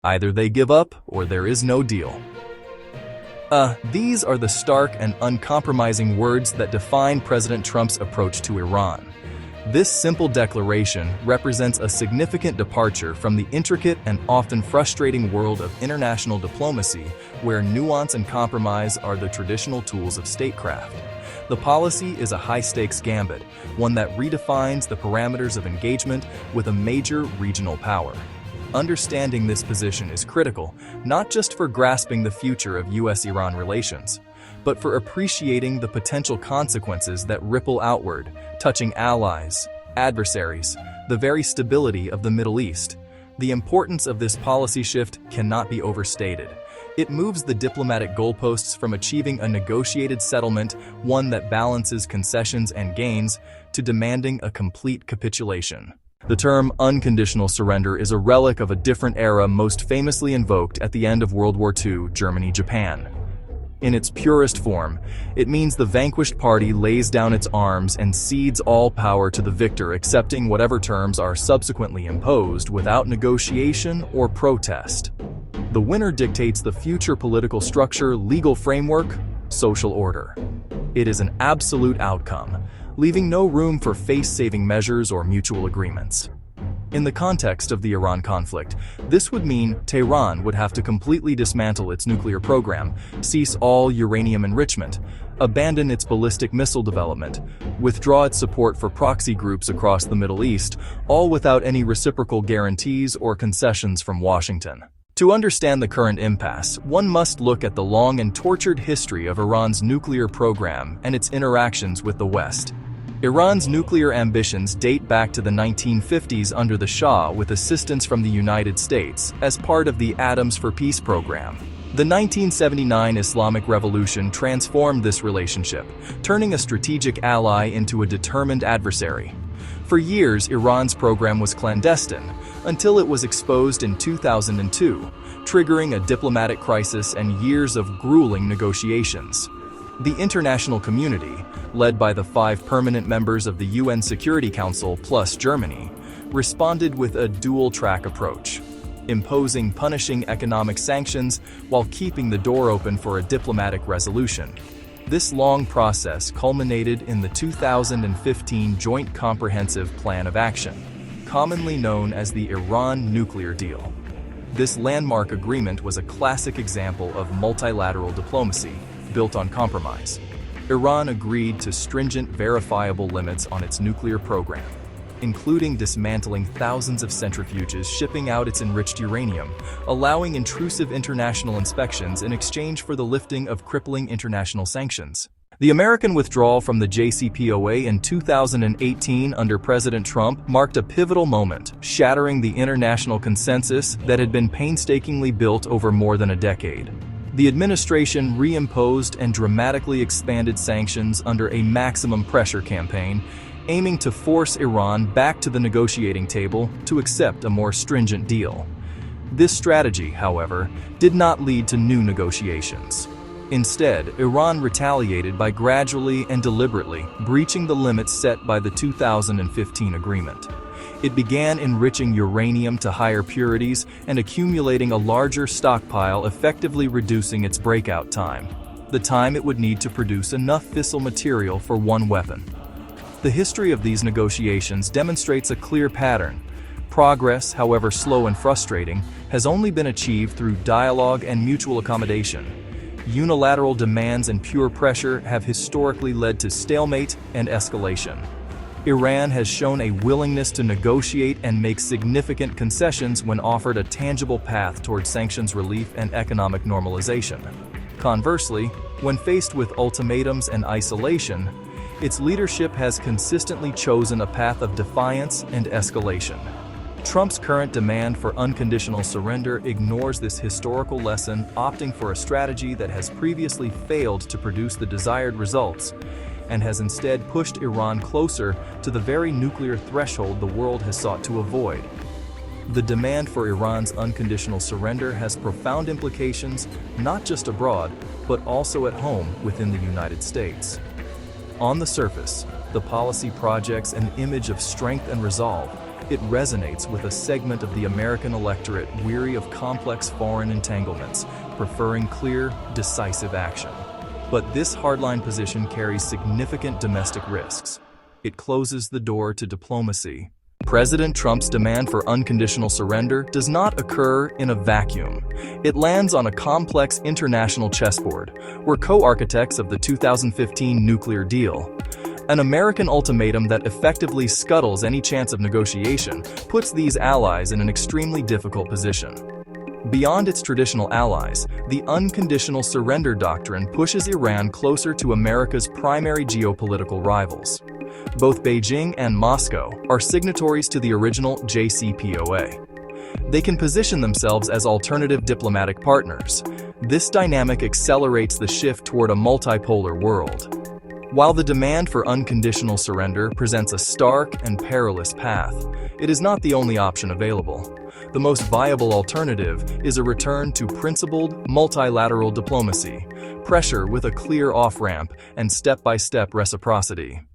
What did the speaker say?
Either they give up or there is no deal. These are the stark and uncompromising words that define President Trump's approach to Iran. This simple declaration represents a significant departure from the intricate and often frustrating world of international diplomacy, where nuance and compromise are the traditional tools of statecraft. The policy is a high-stakes gambit, one that redefines the parameters of engagement with a major regional power. Understanding this position is critical, not just for grasping the future of U.S.-Iran relations, but for appreciating the potential consequences that ripple outward, touching allies, adversaries, the very stability of the Middle East. The importance of this policy shift cannot be overstated. It moves the diplomatic goalposts from achieving a negotiated settlement, one that balances concessions and gains, to demanding a complete capitulation. The term unconditional surrender is a relic of a different era, most famously invoked at the end of World War II, Germany-Japan. In its purest form, it means the vanquished party lays down its arms and cedes all power to the victor, accepting whatever terms are subsequently imposed without negotiation or protest. The winner dictates the future political structure, legal framework, social order. It is an absolute outcome, leaving no room for face-saving measures or mutual agreements. In the context of the Iran conflict, this would mean Tehran would have to completely dismantle its nuclear program, cease all uranium enrichment, abandon its ballistic missile development, withdraw its support for proxy groups across the Middle East, all without any reciprocal guarantees or concessions from Washington. To understand the current impasse, one must look at the long and tortured history of Iran's nuclear program and its interactions with the West. Iran's nuclear ambitions date back to the 1950s under the Shah, with assistance from the United States as part of the Atoms for Peace program. The 1979 Islamic Revolution transformed this relationship, turning a strategic ally into a determined adversary. For years, Iran's program was clandestine, until it was exposed in 2002, triggering a diplomatic crisis and years of grueling negotiations. The international community, led by the 5 permanent members of the UN Security Council plus Germany, responded with a dual-track approach, imposing punishing economic sanctions while keeping the door open for a diplomatic resolution. This long process culminated in the 2015 Joint Comprehensive Plan of Action, commonly known as the Iran nuclear deal. This landmark agreement was a classic example of multilateral diplomacy, built on compromise. Iran agreed to stringent, verifiable limits on its nuclear program, including dismantling thousands of centrifuges, shipping out its enriched uranium, allowing intrusive international inspections in exchange for the lifting of crippling international sanctions. The American withdrawal from the JCPOA in 2018 under President Trump marked a pivotal moment, shattering the international consensus that had been painstakingly built over more than a decade. The administration reimposed and dramatically expanded sanctions under a maximum pressure campaign, aiming to force Iran back to the negotiating table to accept a more stringent deal. This strategy, however, did not lead to new negotiations. Instead, Iran retaliated by gradually and deliberately breaching the limits set by the 2015 agreement. It began enriching uranium to higher purities and accumulating a larger stockpile, effectively reducing its breakout time, the time it would need to produce enough fissile material for one weapon. The history of these negotiations demonstrates a clear pattern. Progress, however slow and frustrating, has only been achieved through dialogue and mutual accommodation. Unilateral demands and pure pressure have historically led to stalemate and escalation. Iran has shown a willingness to negotiate and make significant concessions when offered a tangible path towards sanctions relief and economic normalization. Conversely, when faced with ultimatums and isolation, its leadership has consistently chosen a path of defiance and escalation. Trump's current demand for unconditional surrender ignores this historical lesson, opting for a strategy that has previously failed to produce the desired results, and has instead pushed Iran closer to the very nuclear threshold the world has sought to avoid. The demand for Iran's unconditional surrender has profound implications, not just abroad, but also at home within the United States. On the surface, the policy projects an image of strength and resolve, It resonates with a segment of the American electorate weary of complex foreign entanglements, preferring clear, decisive action. But this hardline position carries significant domestic risks. It closes the door to diplomacy. President Trump's demand for unconditional surrender does not occur in a vacuum. It lands on a complex international chessboard. We're co-architects of the 2015 nuclear deal. An American ultimatum that effectively scuttles any chance of negotiation puts these allies in an extremely difficult position. Beyond its traditional allies, the unconditional surrender doctrine pushes Iran closer to America's primary geopolitical rivals. Both Beijing and Moscow are signatories to the original JCPOA. They can position themselves as alternative diplomatic partners. This dynamic accelerates the shift toward a multipolar world. While the demand for unconditional surrender presents a stark and perilous path, it is not the only option available. The most viable alternative is a return to principled, multilateral diplomacy, pressure with a clear off-ramp, and step-by-step reciprocity.